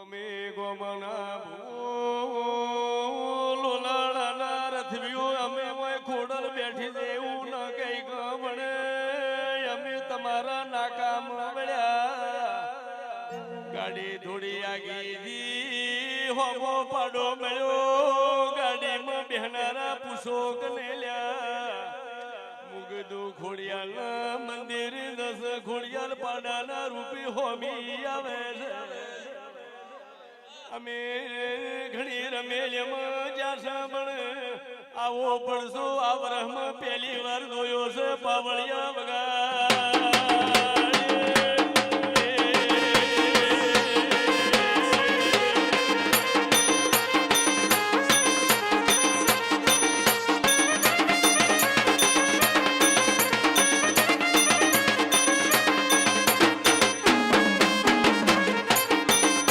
અમે ગોમના લોલાડાના રથવીઓ અમે ખોડલ બેઠી દેવું ન કઈ ગમણે અમે તમારા નાકામ મળ્યા ગાડી થોડી આગી હોમો પાડો મળ્યો ગાડીમાં બેહનારા પૂછો કને લ્યા મુગદુ ખોડિયાલ મંદિર 10 ખોડિયાલ પાડાના રૂપી હોમી આવે છે અમે ઘણી રમેલમાં જ્યાં સાંભળ આવો પડશો આ વરહમાં પહેલી વાર જોયો છે પાવળિયા વગા